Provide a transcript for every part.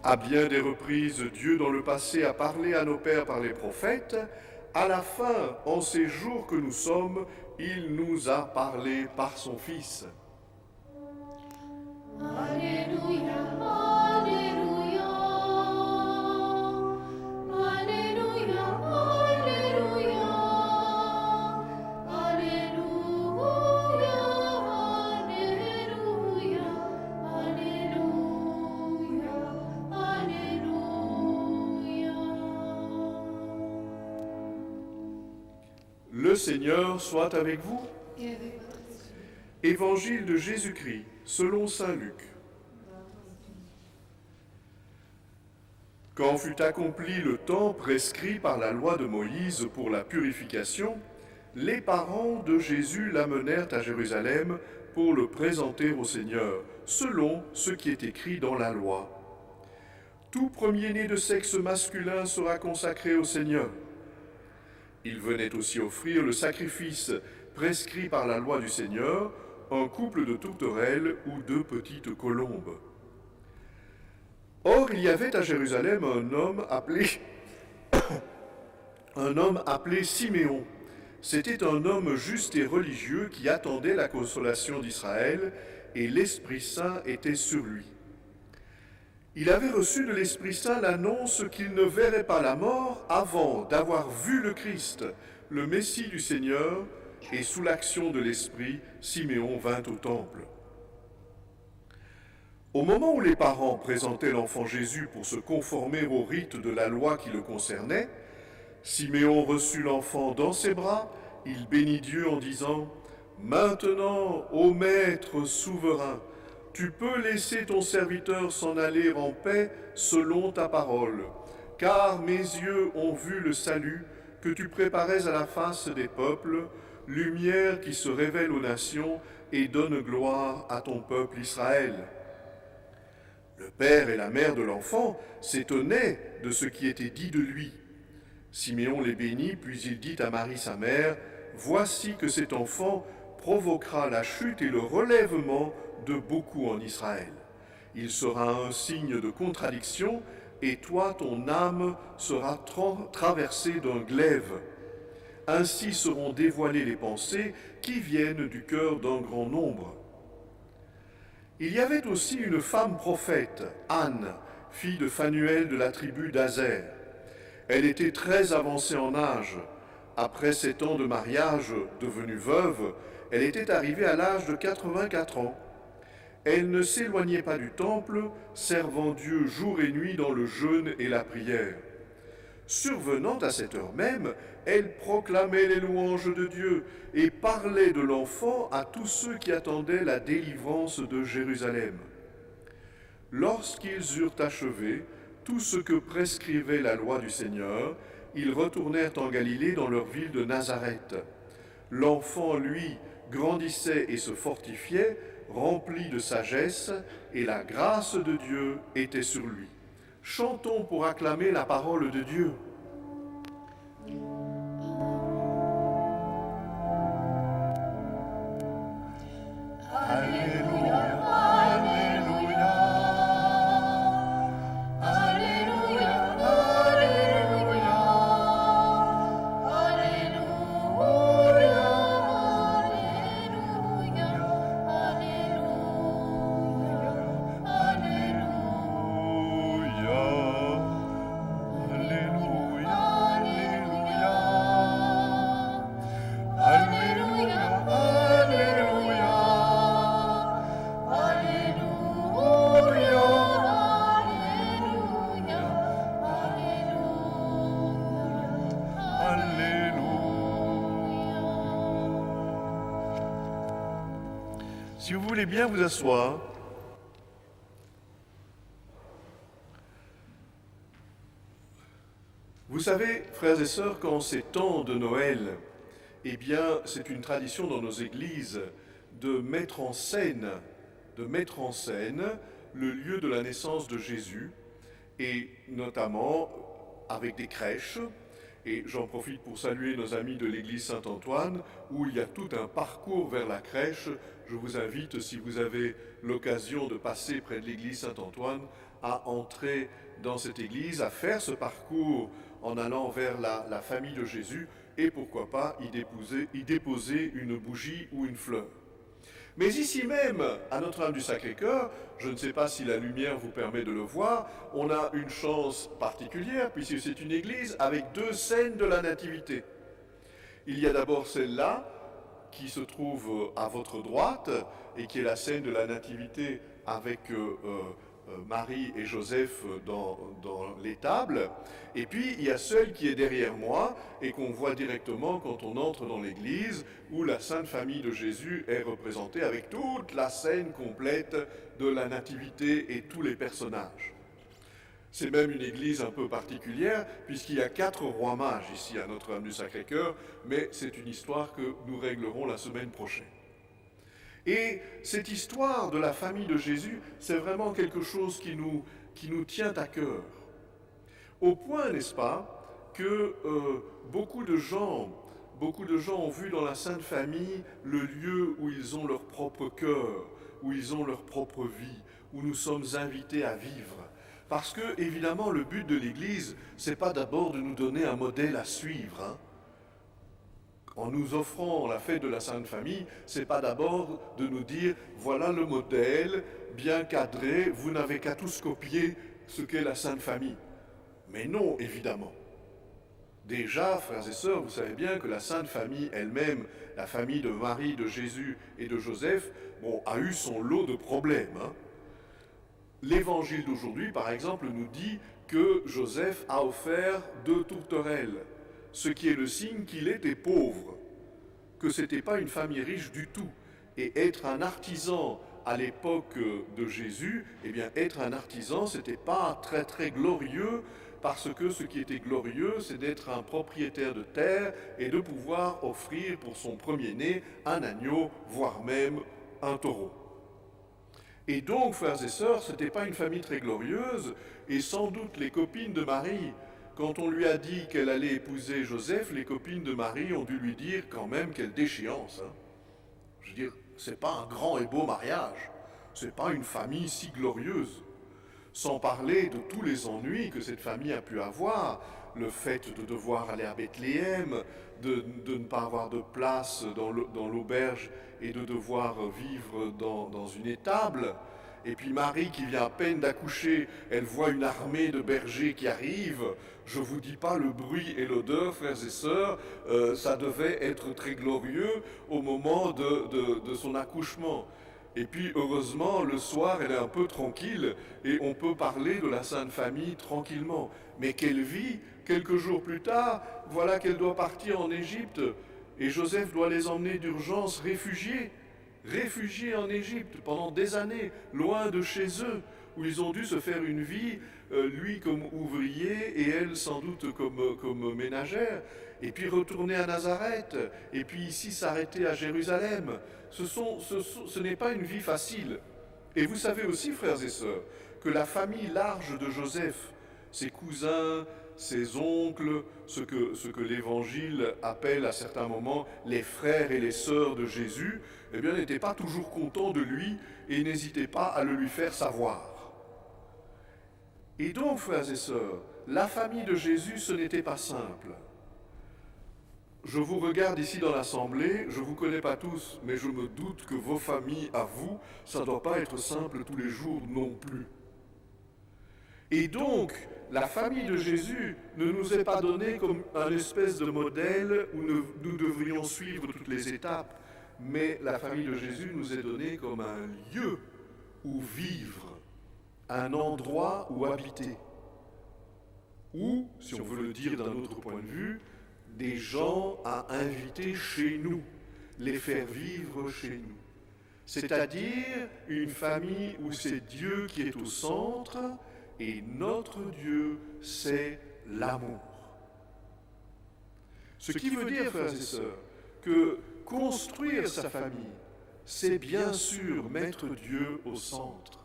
À bien des reprises, Dieu dans le passé a parlé à nos pères par les prophètes. À la fin, en ces jours que nous sommes, il nous a parlé par son Fils. Alléluia, Alléluia, Alléluia, Alléluia, Alléluia, Alléluia, Alléluia, Alléluia. Le Seigneur soit avec vous. Et avec votre esprit. Évangile de Jésus-Christ, selon saint Luc. Quand fut accompli le temps prescrit par la loi de Moïse pour la purification, les parents de Jésus l'amenèrent à Jérusalem pour le présenter au Seigneur, selon ce qui est écrit dans la loi. Tout premier-né de sexe masculin sera consacré au Seigneur. Il venait aussi offrir le sacrifice prescrit par la loi du Seigneur, un couple de tourterelles ou 2 petites colombes. Or, il y avait à Jérusalem un homme appelé Siméon. C'était un homme juste et religieux qui attendait la consolation d'Israël, et l'Esprit Saint était sur lui. Il avait reçu de l'Esprit Saint l'annonce qu'il ne verrait pas la mort avant d'avoir vu le Christ, le Messie du Seigneur, et sous l'action de l'Esprit, Siméon vint au temple. Au moment où les parents présentaient l'enfant Jésus pour se conformer au rite de la loi qui le concernait, Siméon reçut l'enfant dans ses bras, il bénit Dieu en disant « Maintenant, ô Maître souverain, tu peux laisser ton serviteur s'en aller en paix selon ta parole, car mes yeux ont vu le salut que tu préparais à la face des peuples, lumière qui se révèle aux nations et donne gloire à ton peuple Israël. » Le père et la mère de l'enfant s'étonnaient de ce qui était dit de lui. Siméon les bénit, puis il dit à Marie sa mère, « Voici que cet enfant provoquera la chute et le relèvement de beaucoup en Israël. Il sera un signe de contradiction, et toi, ton âme sera traversée d'un glaive. Ainsi seront dévoilées les pensées qui viennent du cœur d'un grand nombre. » Il y avait aussi une femme prophète, Anne, fille de Phanuel de la tribu d'Azer. Elle était très avancée en âge. Après 7 ans de mariage, devenue veuve, elle était arrivée à l'âge de 84 ans. Elle ne s'éloignait pas du temple, servant Dieu jour et nuit dans le jeûne et la prière. Survenant à cette heure même, elle proclamait les louanges de Dieu et parlait de l'enfant à tous ceux qui attendaient la délivrance de Jérusalem. Lorsqu'ils eurent achevé tout ce que prescrivait la loi du Seigneur, ils retournèrent en Galilée dans leur ville de Nazareth. L'enfant, lui, grandissait et se fortifiait, rempli de sagesse, et la grâce de Dieu était sur lui. Chantons pour acclamer la parole de Dieu. Alléluia, Alléluia, Alléluia, Alléluia, Alléluia, Alléluia, Alléluia, Alléluia. Si vous voulez bien vous asseoir. Vous savez, frères et sœurs, qu'en ces temps de Noël, eh bien, c'est une tradition dans nos églises de mettre en scène le lieu de la naissance de Jésus, et notamment avec des crèches. Et j'en profite pour saluer nos amis de l'église Saint-Antoine, où il y a tout un parcours vers la crèche. Je vous invite, si vous avez l'occasion de passer près de l'église Saint-Antoine, à entrer dans cette église, à faire ce parcours en allant vers la famille de Jésus, et pourquoi pas y déposer une bougie ou une fleur. Mais ici même, à Notre-Dame du Sacré-Cœur, je ne sais pas si la lumière vous permet de le voir, on a une chance particulière, puisque c'est une église avec deux scènes de la Nativité. Il y a d'abord celle-là, qui se trouve à votre droite, et qui est la scène de la Nativité avec Marie et Joseph dans l'étable. Et puis, il y a celle qui est derrière moi et qu'on voit directement quand on entre dans l'église, où la Sainte Famille de Jésus est représentée avec toute la scène complète de la Nativité et tous les personnages. C'est même une église un peu particulière, puisqu'il y a 4 rois mages ici à Notre-Dame du Sacré-Cœur, mais c'est une histoire que nous réglerons la semaine prochaine. Et cette histoire de la famille de Jésus, c'est vraiment quelque chose qui nous tient à cœur. Au point, n'est-ce pas, que beaucoup de gens ont vu dans la Sainte Famille le lieu où ils ont leur propre cœur, où ils ont leur propre vie, où nous sommes invités à vivre. Parce que, évidemment, le but de l'Église, c'est pas d'abord de nous donner un modèle à suivre, hein. En nous offrant la fête de la Sainte Famille, c'est pas d'abord de nous dire voilà le modèle bien cadré, vous n'avez qu'à tous copier ce qu'est la Sainte Famille. Mais non, évidemment. Déjà, frères et sœurs, vous savez bien que la Sainte Famille elle-même, la famille de Marie, de Jésus et de Joseph, a eu son lot de problèmes, hein. L'Évangile d'aujourd'hui, par exemple, nous dit que Joseph a offert 2 tourterelles, ce qui est le signe qu'il était pauvre, que ce n'était pas une famille riche du tout. Et être un artisan à l'époque de Jésus, eh bien être un artisan, c'était pas très très glorieux, parce que ce qui était glorieux, c'est d'être un propriétaire de terre et de pouvoir offrir pour son premier-né un agneau, voire même un taureau. Et donc, frères et sœurs, ce n'était pas une famille très glorieuse, et sans doute les copines de Marie, quand on lui a dit qu'elle allait épouser Joseph, les copines de Marie ont dû lui dire quand même quelle déchéance, hein. Je veux dire, c'est pas un grand et beau mariage, c'est pas une famille si glorieuse. Sans parler de tous les ennuis que cette famille a pu avoir, le fait de devoir aller à Bethléem, de ne pas avoir de place dans l'auberge et de devoir vivre dans une étable. Et puis Marie qui vient à peine d'accoucher, elle voit une armée de bergers qui arrive. Je vous dis pas le bruit et l'odeur, frères et sœurs, ça devait être très glorieux au moment de son accouchement. Et puis heureusement, le soir, elle est un peu tranquille et on peut parler de la Sainte Famille tranquillement. Mais qu'elle vit, quelques jours plus tard, voilà qu'elle doit partir en Égypte et Joseph doit les emmener d'urgence réfugiés en Égypte pendant des années, loin de chez eux, où ils ont dû se faire une vie, lui comme ouvrier et elle sans doute comme ménagère, et puis retourner à Nazareth, et puis ici s'arrêter à Jérusalem. Ce n'est pas une vie facile. Et vous savez aussi, frères et sœurs, que la famille large de Joseph, ses cousins, ses oncles, ce que l'Évangile appelle à certains moments les frères et les sœurs de Jésus, eh bien, n'étaient pas toujours contents de lui et n'hésitaient pas à le lui faire savoir. Et donc, frères et sœurs, la famille de Jésus, ce n'était pas simple. Je vous regarde ici dans l'assemblée, je ne vous connais pas tous, mais je me doute que vos familles, à vous, ça ne doit pas être simple tous les jours non plus. Et donc, la famille de Jésus ne nous est pas donnée comme un espèce de modèle où nous devrions suivre toutes les étapes, mais la famille de Jésus nous est donnée comme un lieu où vivre, un endroit où habiter, ou, si on veut le dire d'un autre point de vue, des gens à inviter chez nous, les faire vivre chez nous. c'est-à-dire une famille où c'est Dieu qui est au centre et notre Dieu, c'est l'amour. Ce qui veut dire, frères et sœurs, que construire sa famille, c'est bien sûr mettre Dieu au centre,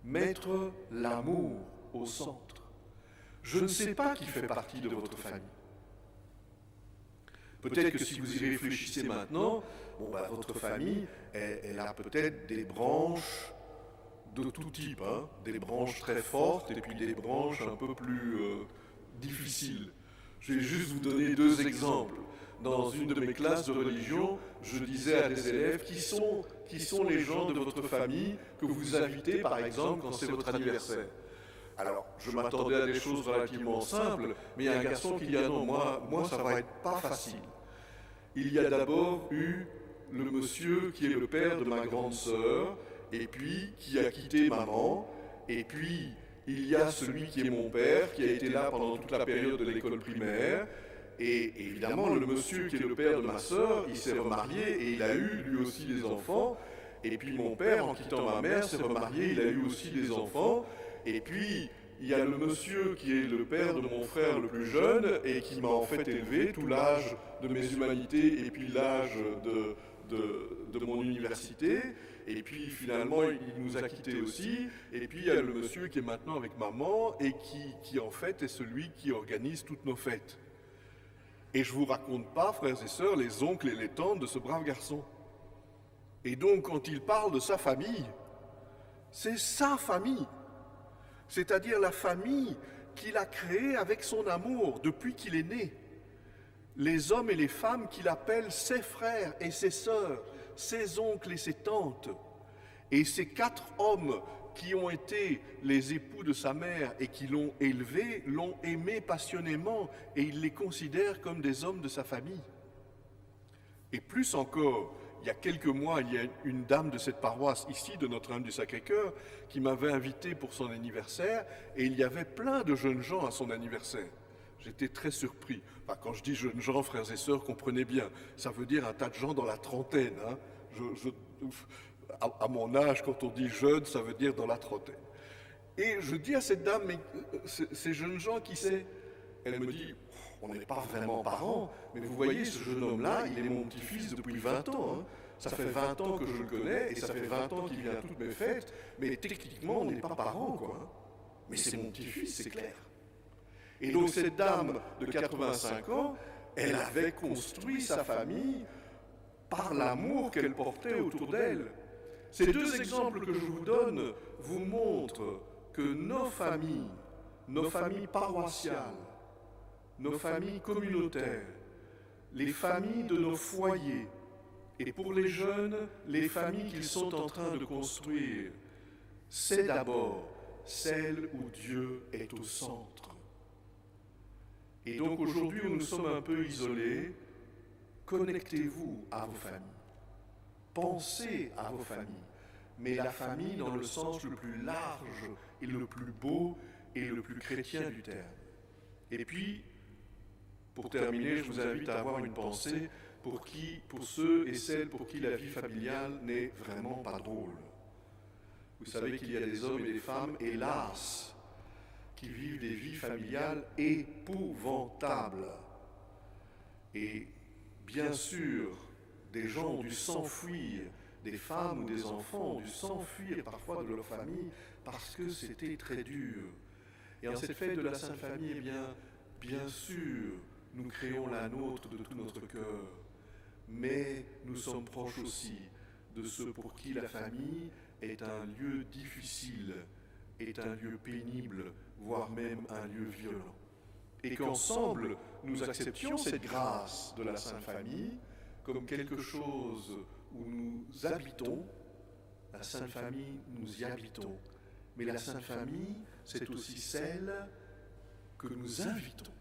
mettre l'amour au centre. Je ne sais pas qui fait partie de votre famille. Peut-être que si vous y réfléchissez maintenant, votre famille, elle a peut-être des branches de tout type, des branches très fortes et puis des branches un peu plus difficiles. Je vais juste vous donner 2 exemples. Dans une de mes classes de religion, je disais à des élèves qui sont les gens de votre famille que vous invitez, par exemple, quand c'est votre anniversaire. Alors, je m'attendais à des choses relativement simples, mais il y a un garçon qui dit « Ah non, moi ça va être pas facile ». Il y a d'abord eu le monsieur qui est le père de ma grande sœur, et puis qui a quitté maman, et puis il y a celui qui est mon père, qui a été là pendant toute la période de l'école primaire, et évidemment le monsieur qui est le père de ma sœur, il s'est remarié et il a eu lui aussi des enfants, et puis mon père, en quittant ma mère, s'est remarié, il a eu aussi des enfants, et puis il y a le monsieur qui est le père de mon frère le plus jeune et qui m'a en fait élevé tout l'âge de mes humanités et puis l'âge de mon université. Et puis finalement, il nous a quittés aussi. Et puis il y a le monsieur qui est maintenant avec maman et qui en fait est celui qui organise toutes nos fêtes. Et je ne vous raconte pas, frères et sœurs, les oncles et les tantes de ce brave garçon. Et donc quand il parle de sa famille, c'est sa famille. C'est-à-dire la famille qu'il a créée avec son amour depuis qu'il est né. Les hommes et les femmes qu'il appelle ses frères et ses sœurs, ses oncles et ses tantes. Et ces 4 hommes qui ont été les époux de sa mère et qui l'ont élevé, l'ont aimé passionnément et il les considère comme des hommes de sa famille. Et plus encore, il y a quelques mois, il y a une dame de cette paroisse ici, de Notre-Dame du Sacré-Cœur, qui m'avait invité pour son anniversaire, et il y avait plein de jeunes gens à son anniversaire. J'étais très surpris. Enfin, quand je dis jeunes gens, frères et sœurs, comprenez bien, ça veut dire un tas de gens dans la trentaine. À mon âge, quand on dit jeune, ça veut dire dans la trentaine. Et je dis à cette dame, mais ces jeunes gens, qui c'est? Elle me dit, on n'est pas vraiment parents, mais vous voyez, ce jeune homme-là, il est mon petit-fils depuis 20 ans. Ça fait 20 ans que je le connais, et ça fait 20 ans qu'il vient à toutes mes fêtes, mais techniquement, on n'est pas parents, quoi. Mais c'est mon petit-fils, c'est clair. Et donc cette dame de 85 ans, elle avait construit sa famille par l'amour qu'elle portait autour d'elle. Ces 2 exemples que je vous donne vous montrent que nos familles paroissiales, nos familles communautaires, les familles de nos foyers, et pour les jeunes, les familles qu'ils sont en train de construire, c'est d'abord celle où Dieu est au centre. Et donc aujourd'hui où nous sommes un peu isolés, connectez-vous à vos familles. Pensez à vos familles, mais la famille dans le sens le plus large et le plus beau et le plus chrétien du terme. Et puis, pour terminer, je vous invite à avoir une pensée pour ceux et celles pour qui la vie familiale n'est vraiment pas drôle. Vous savez qu'il y a des hommes et des femmes, hélas, qui vivent des vies familiales épouvantables. Et bien sûr, des gens ont dû s'enfuir, des femmes ou des enfants ont dû s'enfuir parfois de leur famille parce que c'était très dur. Et en cette fête de la Sainte Famille, eh bien sûr, nous créons la nôtre de tout notre cœur, mais nous sommes proches aussi de ceux pour qui la famille est un lieu difficile, est un lieu pénible, voire même un lieu violent. Et qu'ensemble, nous acceptions cette grâce de la Sainte Famille comme quelque chose où nous habitons. La Sainte Famille, nous y habitons. Mais la Sainte Famille, c'est aussi celle que nous invitons.